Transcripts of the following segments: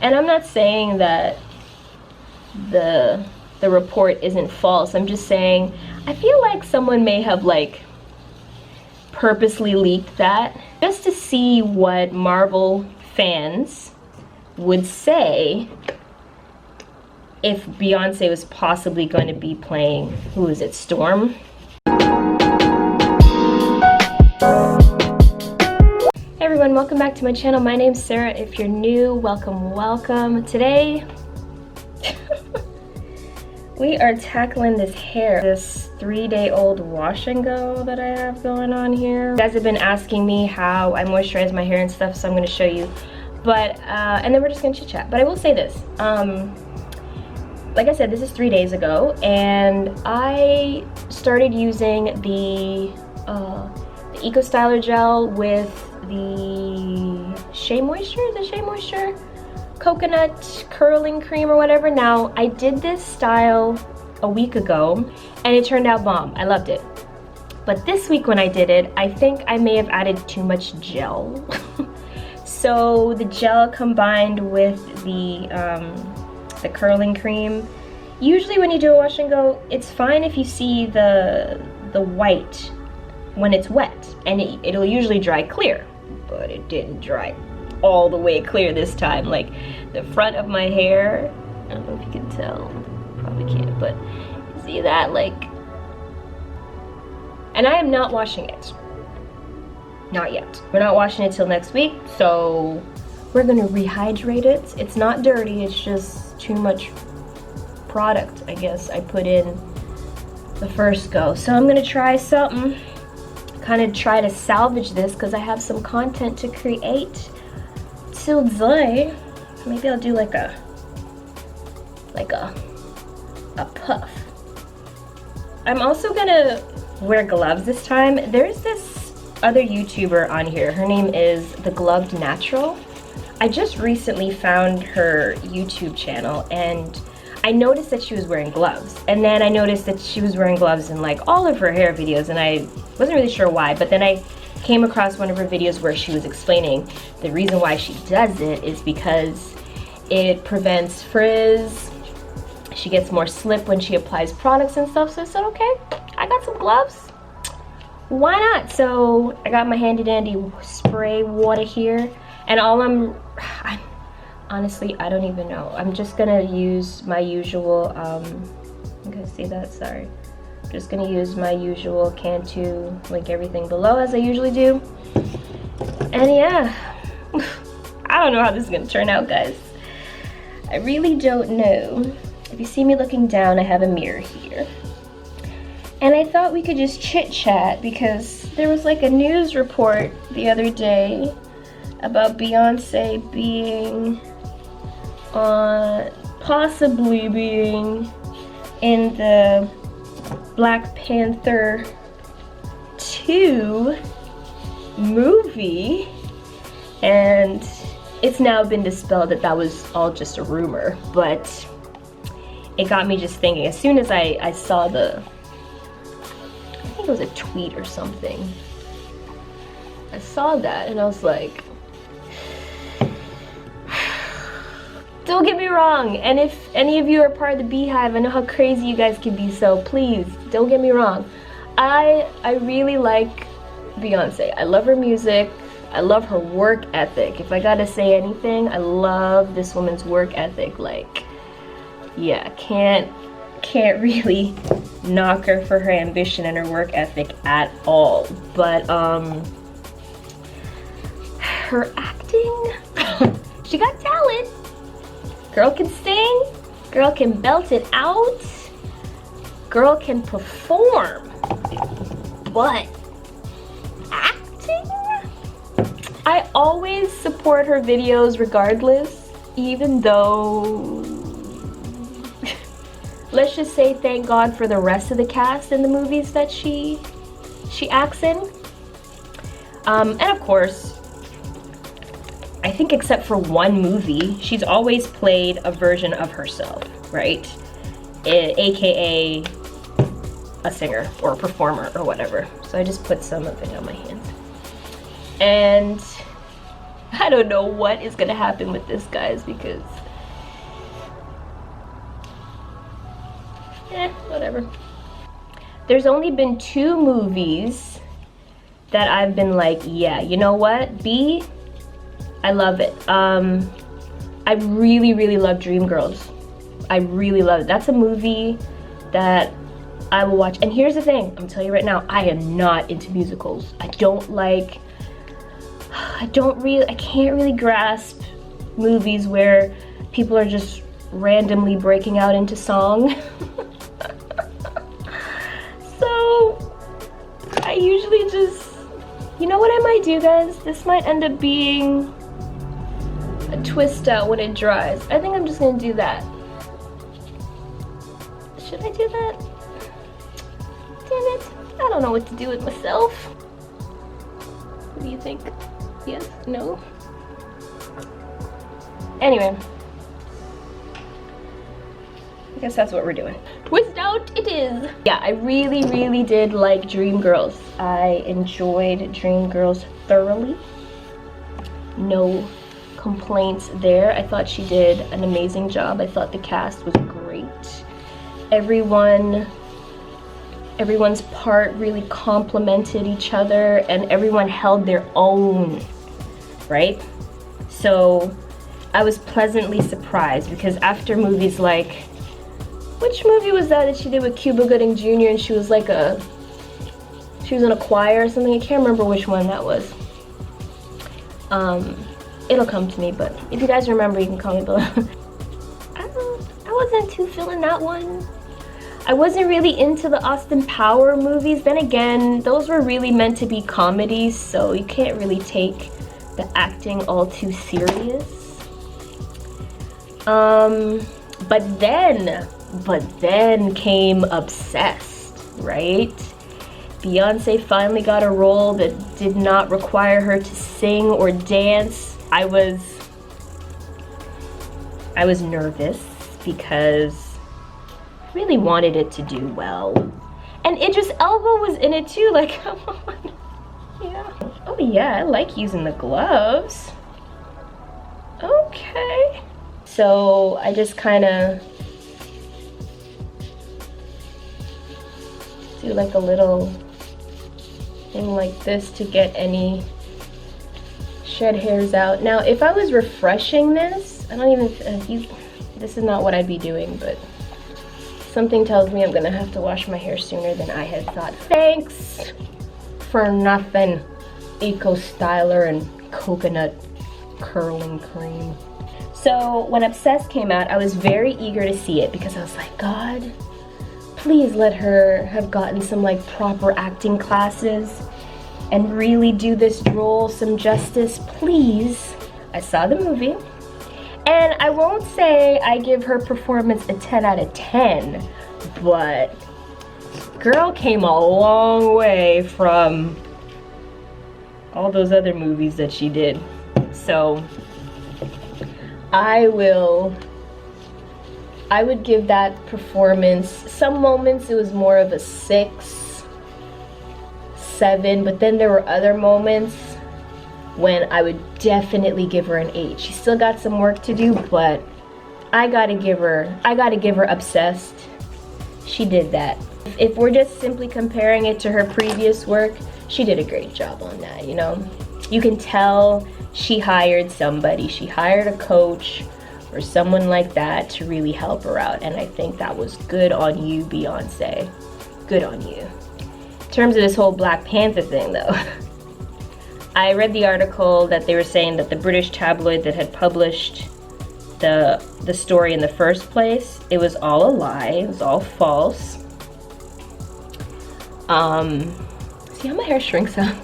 And I'm not saying that the report isn't false. I'm just saying I feel like someone may have like purposely leaked that just to see what Marvel fans would say if Beyonce was possibly going to be playing, who is it, Storm? Hey everyone, welcome back to my channel. My name's Sarah. If you're new, welcome. Today we are tackling this hair, this 3-day-old wash and go that I have going on here. You guys have been asking me how I moisturize my hair and stuff, so I'm going to show you. But and then we're just going to chit chat. But I will say this, like I said, this is 3 days ago, and I started using the Eco Styler gel with the Shea Moisture coconut curling cream or whatever. Now, I did this style a week ago and it turned out bomb. I loved it. But this week when I did it, I think I may have added too much gel. So the gel combined with the curling cream. Usually when you do a wash and go, it's fine if you see the white when it's wet, and it'll usually dry clear, but it didn't dry all the way clear this time. Like the front of my hair, I don't know if you can tell, probably can't, but you see that, like, and I am not washing it, not yet. We're not washing it till next week, so we're gonna rehydrate it. It's not dirty, it's just too much product, I guess, I put in the first go. So I'm gonna try something, kind of try to salvage this because I have some content to create today. Maybe I'll do like a puff. I'm also gonna wear gloves this time. There's this other YouTuber on here. Her name is The Gloved Natural. I just recently found her YouTube channel and I noticed that she was wearing gloves, and then I noticed that she was wearing gloves in like all of her hair videos, and I wasn't really sure why, but then I came across one of her videos where she was explaining the reason why she does it is because it prevents frizz. She gets more slip when she applies products and stuff. So I said, okay, I got some gloves, why not? So I got my handy dandy spray water here, and all honestly, I don't even know. I'm just gonna use my usual, you guys see that? Sorry. I'm just gonna use my usual Cantu, link everything below as I usually do. And yeah, I don't know how this is gonna turn out, guys. I really don't know. If you see me looking down, I have a mirror here. And I thought we could just chit chat because there was like a news report the other day about Beyonce being possibly being in the Black Panther 2 movie, and it's now been dispelled that that was all just a rumor, but it got me just thinking. As soon as I saw I think it was a tweet or something, I saw that and I was like, don't get me wrong, and if any of you are part of the Beehive, I know how crazy you guys can be, so please, don't get me wrong. I really like Beyonce. I love her music. I love her work ethic. If I gotta say anything, I love this woman's work ethic. Like, yeah, can't really knock her for her ambition and her work ethic at all. But her acting, she got talent. Girl can sing, girl can belt it out, girl can perform, but acting? I always support her videos regardless, even though, let's just say thank God for the rest of the cast in the movies that she acts in. And of course, I think except for one movie, she's always played a version of herself, right? AKA a singer or a performer or whatever. So I just put some of it on my hands. And I don't know what is gonna happen with this, guys, because whatever. There's only been 2 movies that I've been like, yeah, you know what, B, I love it. I really love Dreamgirls. I really love it. That's a movie that I will watch. And here's the thing, I'm telling you right now, I am not into musicals. I can't really grasp movies where people are just randomly breaking out into song. So I usually just, you know what I might do, guys? This might end up being a twist out when it dries. I think I'm just gonna do that. Should I do that? Damn it, I don't know what to do with myself. What do you think? Yes? No? Anyway, I guess that's what we're doing. Twist out it is. Yeah, I really did like Dreamgirls. I enjoyed Dreamgirls thoroughly. No complaints there. I thought she did an amazing job. I thought the cast was great. Everyone's part really complemented each other, and everyone held their own, right? So I was pleasantly surprised, because after movies like, which movie was that she did with Cuba Gooding Jr. and she was like she was in a choir or something? I can't remember which one that was. It'll come to me, but if you guys remember, you can comment below. I wasn't too feeling that one. I wasn't really into the Austin Power movies. Then again, those were really meant to be comedies, so you can't really take the acting all too serious. But then came Obsessed, right? Beyonce finally got a role that did not require her to sing or dance. I was nervous because I really wanted it to do well. And Idris Elba was in it too, like, come on. Yeah. Oh yeah, I like using the gloves. Okay. So I just kind of do like a little thing like this to get any shed hairs out. Now, if I was refreshing this, I don't even, this is not what I'd be doing, but something tells me I'm gonna have to wash my hair sooner than I had thought. Thanks for nothing, Eco Styler and coconut curling cream. So when Obsessed came out, I was very eager to see it because I was like, God, please let her have gotten some like proper acting classes and really do this role some justice, please. I saw the movie, and I won't say I give her performance a 10 out of 10, but girl came a long way from all those other movies that she did. So I would give that performance, some moments it was more of a 6, 7, but then there were other moments when I would definitely give her an 8. She still got some work to do, but I gotta give her Obsessed. She did that. If we're just simply comparing it to her previous work, she did a great job on that, you know? You can tell she hired somebody. She hired a coach or someone like that to really help her out, and I think that was good on you, Beyonce. Good on you. In terms of this whole Black Panther thing though, I read the article that they were saying that the British tabloid that had published the story in the first place, it was all a lie, it was all false. See how my hair shrinks up?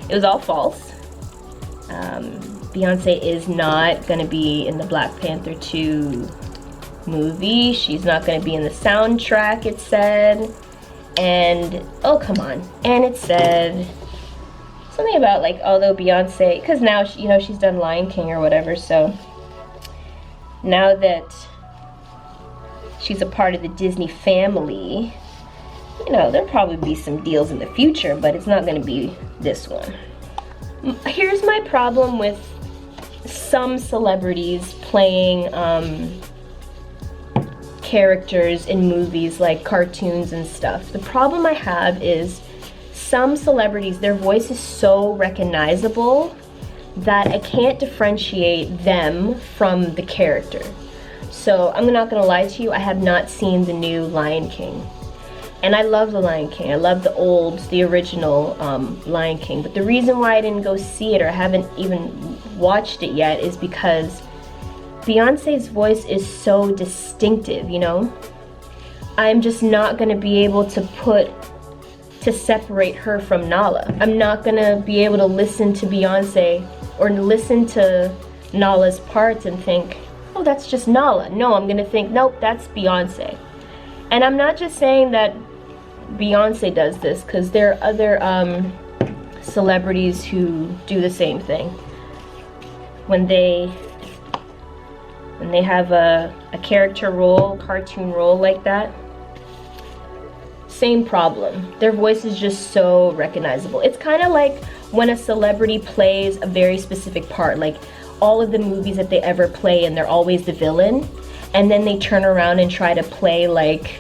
It was all false. Beyonce is not gonna be in the Black Panther 2 movie. She's not gonna be in the soundtrack, it said. And, oh come on. And it said something about like, although Beyonce, because now, you know, she's done Lion King or whatever, so now that she's a part of the Disney family, you know, there'll probably be some deals in the future, but it's not gonna be this one. Here's my problem with some celebrities playing characters in movies like cartoons and stuff. The problem I have is some celebrities, their voice is so recognizable that I can't differentiate them from the character. So I'm not gonna lie to you, I have not seen the new Lion King. And I love the Lion King. I love the original Lion King. But the reason why I didn't go see it, or I haven't even watched it yet, is because Beyonce's voice is so distinctive, you know? I'm just not gonna be able to separate her from Nala. I'm not gonna be able to listen to Beyonce or listen to Nala's parts and think, oh, that's just Nala. No, I'm gonna think, nope, that's Beyonce. And I'm not just saying that Beyonce does this, because there are other celebrities who do the same thing. When they have a character role, cartoon role like that, same problem. Their voice is just so recognizable. It's kind of like when a celebrity plays a very specific part, like all of the movies that they ever play and they're always the villain, and then they turn around and try to play like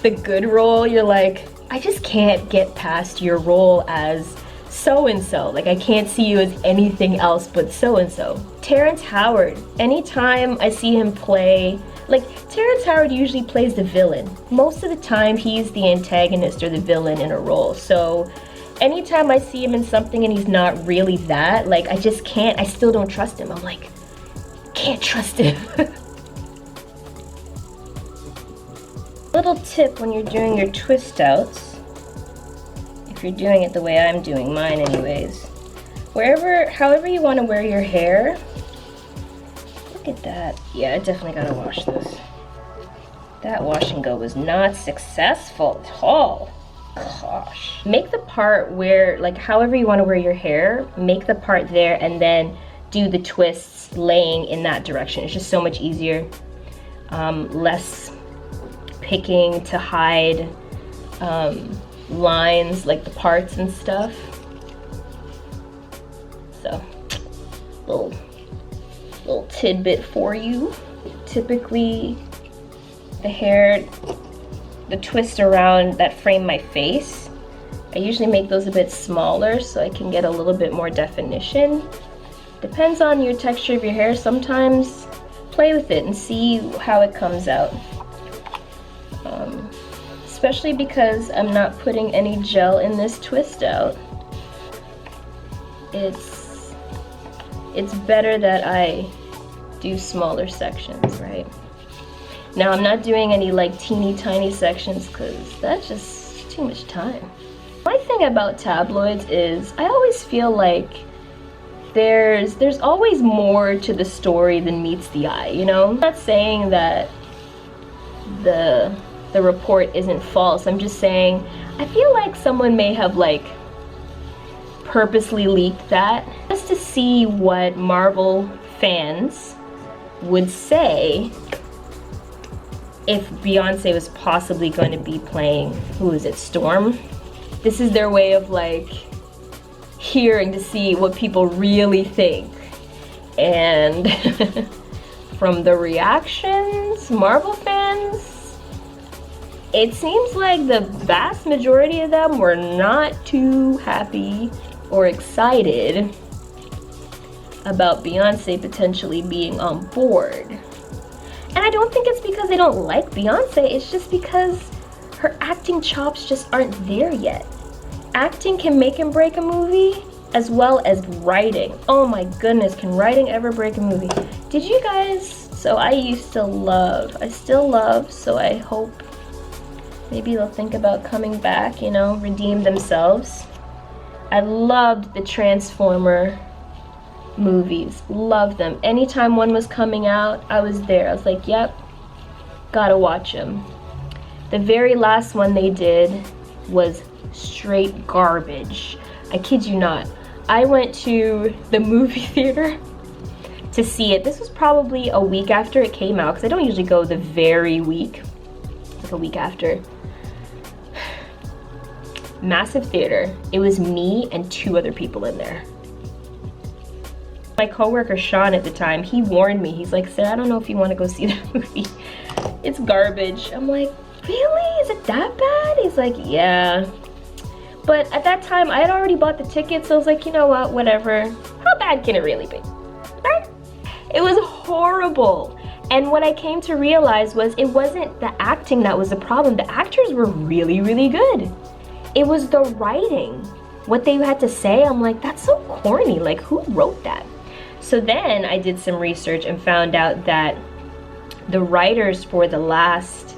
the good role. You're like, I just can't get past your role as so-and-so. Like, I can't see you as anything else but so-and-so. Terrence Howard, anytime I see him play, like, Terrence Howard usually plays the villain. Most of the time, he's the antagonist or the villain in a role. So anytime I see him in something and he's not really that, like, I just can't, I still don't trust him. I'm like, can't trust him. Little tip when you're doing your twist outs, if you're doing it the way I'm doing mine anyways, however you want to wear your hair, look at that. Yeah, I definitely gotta wash this. That wash and go was not successful at all. Gosh. Make the part where, like, however you want to wear your hair, make the part there and then do the twists laying in that direction. It's just so much easier. Less picking to hide lines, like the parts and stuff. So, little tidbit for you. Typically, the twist around that frame my face, I usually make those a bit smaller so I can get a little bit more definition. Depends on your texture of your hair. Sometimes play with it and see how it comes out. Especially because I'm not putting any gel in this twist out. It's better that I do smaller sections, right? Now I'm not doing any like teeny tiny sections because that's just too much time. My thing about tabloids is I always feel like there's always more to the story than meets the eye, you know? I'm not saying that the report isn't false. I'm just saying I feel like someone may have like purposely leaked that just to see what Marvel fans would say if Beyonce was possibly going to be playing, who is it, Storm? This is their way of like hearing to see what people really think. And from the reactions, Marvel fans, it seems like the vast majority of them were not too happy or excited about Beyonce potentially being on board. And I don't think it's because they don't like Beyonce, it's just because her acting chops just aren't there yet. Acting can make and break a movie, as well as writing. Oh my goodness, can writing ever break a movie? Did you guys, so I still love, so I hope maybe they'll think about coming back, you know, redeem themselves. I loved the Transformer movies, loved them. Anytime one was coming out, I was there. I was like, yep, gotta watch them. The very last one they did was straight garbage. I kid you not. I went to the movie theater to see it. This was probably a week after it came out, because I don't usually go the very week, like a week after. massive theater. It was me and 2 other people in there. My coworker Sean at the time, he warned me. He's like, Sarah, I don't know if you want to go see that movie. It's garbage. I'm like, really? Is it that bad? He's like, yeah. But at that time, I had already bought the ticket, so I was like, you know what, whatever. How bad can it really be? Right? It was horrible. And what I came to realize was it wasn't the acting that was the problem. The actors were really, really good. It was the writing. What they had to say, I'm like, that's so corny. Like, who wrote that? So then I did some research and found out that the writers for the last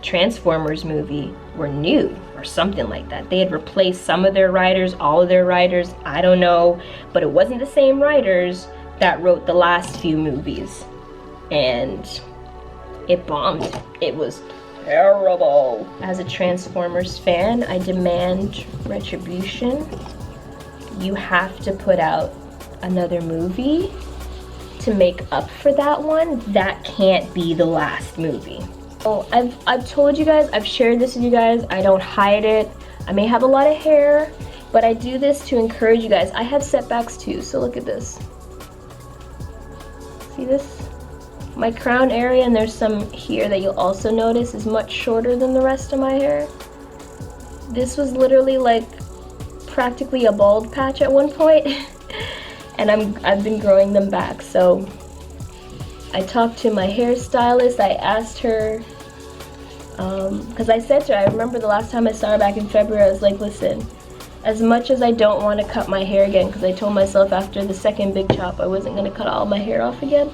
Transformers movie were new or something like that. They had replaced some of their writers, all of their writers, I don't know, but it wasn't the same writers that wrote the last few movies, and it bombed. It was terrible. As a Transformers fan, I demand retribution. You have to put out another movie to make up for that one. That can't be the last movie. So I've told you guys, I've shared this with you guys, I don't hide it. I may have a lot of hair, but I do this to encourage you guys. I have setbacks too, so look at this. See this? My crown area, and there's some here that you'll also notice is much shorter than the rest of my hair. This was literally like practically a bald patch at one point. And I've been growing them back. So I talked to my hairstylist. I asked her, because I said to her, I remember the last time I saw her back in February, I was like, listen, as much as I don't want to cut my hair again, because I told myself after the second big chop I wasn't going to cut all my hair off again,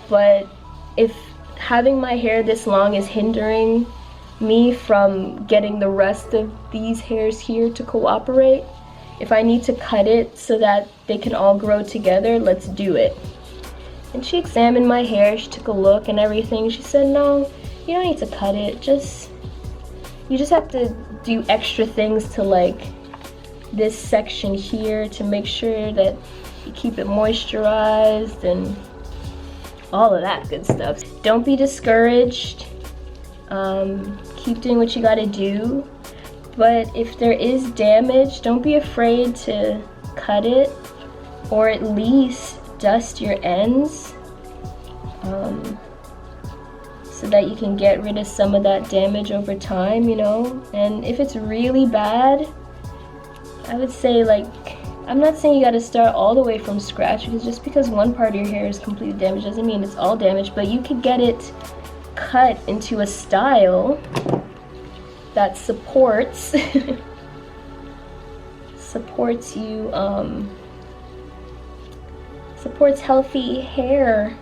but if having my hair this long is hindering me from getting the rest of these hairs here to cooperate, if I need to cut it so that they can all grow together, let's do it. And she examined my hair, she took a look and everything. She said, no, you don't need to cut it. You just have to do extra things to like this section here to make sure that you keep it moisturized and all of that good stuff. Don't be discouraged. Keep doing what you gotta do. But if there is damage, don't be afraid to cut it, or at least dust your ends so that you can get rid of some of that damage over time, you know. And if it's really bad, I would say, like, I'm not saying you gotta start all the way from scratch, because just because one part of your hair is completely damaged doesn't mean it's all damaged, but you could get it cut into a style that supports supports you, supports healthy hair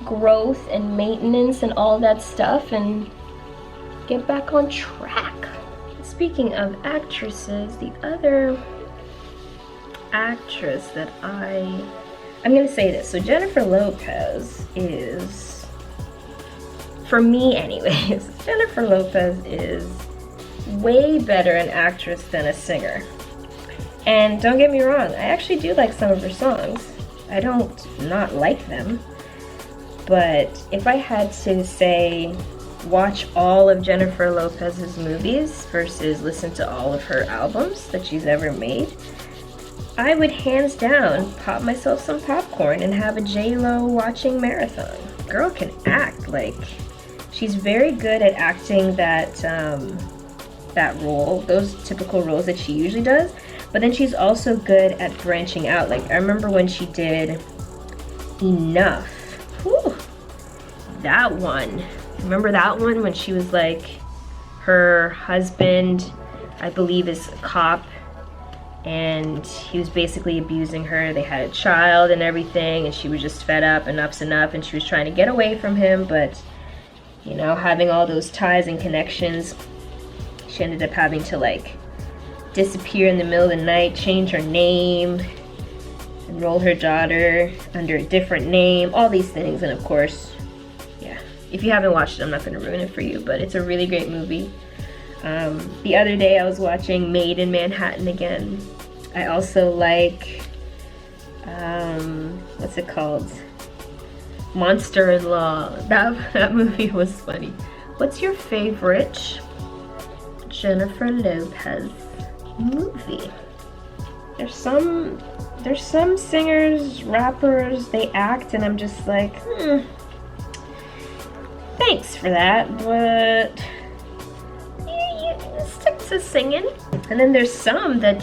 growth and maintenance and all that stuff, and get back on track. Speaking of actresses, the other actress that I'm gonna say this, so Jennifer Lopez is, for me anyways, Jennifer Lopez is way better an actress than a singer. And don't get me wrong, I actually do like some of her songs. I don't not like them. But if I had to say watch all of Jennifer Lopez's movies versus listen to all of her albums that she's ever made, I would hands down pop myself some popcorn and have a J-Lo watching marathon. Girl can act. Like, she's very good at acting that that role, those typical roles that she usually does, but then she's also good at branching out. Like, I remember when she did Enough. Whew, that one. Remember that one when she was like, her husband, I believe, is a cop, and he was basically abusing her. They had a child and everything, and she was just fed up, enough's enough, and she was trying to get away from him, but, you know, having all those ties and connections, she ended up having to, like, disappear in the middle of the night, change her name, enroll her daughter under a different name, all these things. And of course, yeah, if you haven't watched it, I'm not going to ruin it for you, but it's a really great movie. The other day I was watching Made in Manhattan again. I also like, what's it called? Monster-in-Law. That movie was funny. What's your favorite Jennifer Lopez movie. There's some singers, rappers, they act and I'm just like, thanks for that, but you stick to singing. And then there's some that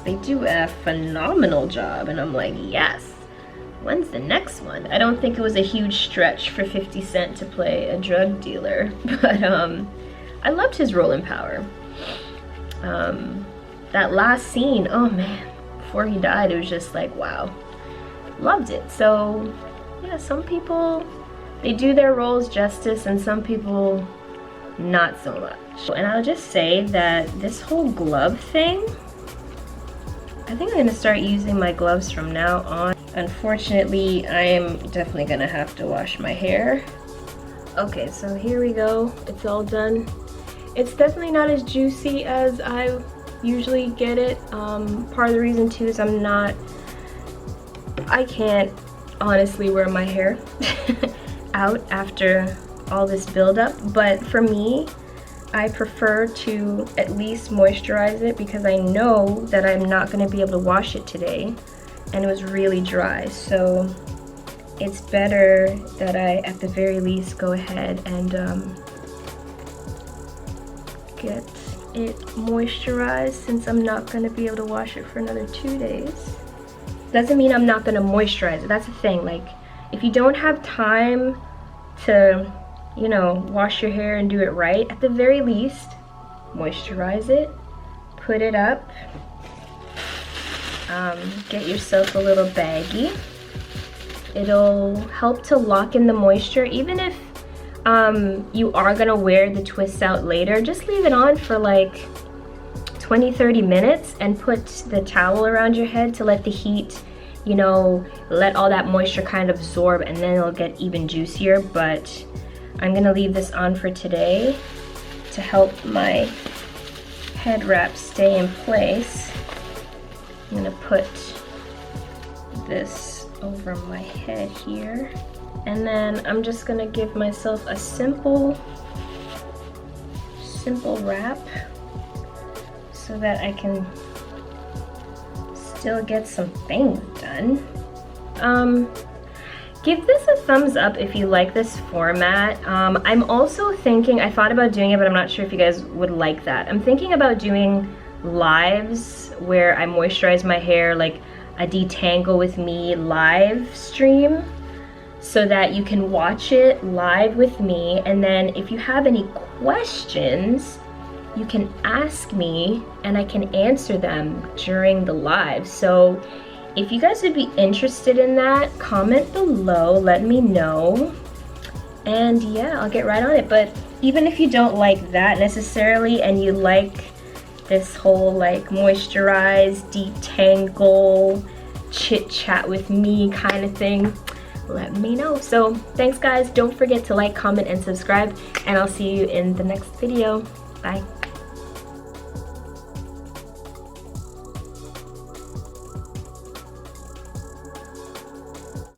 they do a phenomenal job and I'm like, yes, when's the next one? I don't think it was a huge stretch for 50 Cent to play a drug dealer, but I loved his role in Power. That last scene, oh man, before he died, it was just like, wow, loved it. So yeah, some people, they do their roles justice and some people not so much. And I'll just say that this whole glove thing, I think I'm gonna start using my gloves from now on. Unfortunately, I am definitely gonna have to wash my hair. Okay, so here we go, it's all done. It's definitely not as juicy as I usually get it. Part of the reason too is I can't honestly wear my hair out after all this buildup, but for me, I prefer to at least moisturize it because I know that I'm not going to be able to wash it today and it was really dry, so it's better that I at the very least go ahead and get it moisturized since I'm not going to be able to wash it for another 2 days. Doesn't mean I'm not going to moisturize it. That's the thing, like if you don't have time to, you know, wash your hair and do it right, at the very least moisturize it, put it up, get yourself a little baggie. It'll help to lock in the moisture. Even if you are gonna wear the twists out later, just leave it on for like 20-30 minutes and put the towel around your head to let the heat, you know, let all that moisture kind of absorb, and then it'll get even juicier. But I'm gonna leave this on for today to help my head wrap stay in place. I'm gonna put this over my head here, and then I'm just gonna give myself a simple wrap so that I can still get some things done. Give this a thumbs up if you like this format. I'm also thinking, I thought about doing it, but I'm not sure if you guys would like that. I'm thinking about doing lives where I moisturize my hair, like a detangle with me live stream, so that you can watch it live with me, and then if you have any questions, you can ask me and I can answer them during the live. So if you guys would be interested in that, comment below, let me know, and yeah, I'll get right on it. But even if you don't like that necessarily and you like this whole like moisturize, detangle, chit chat with me kind of thing, let me know. So thanks guys, don't forget to like, comment, and subscribe, and I'll see you in the next video. Bye.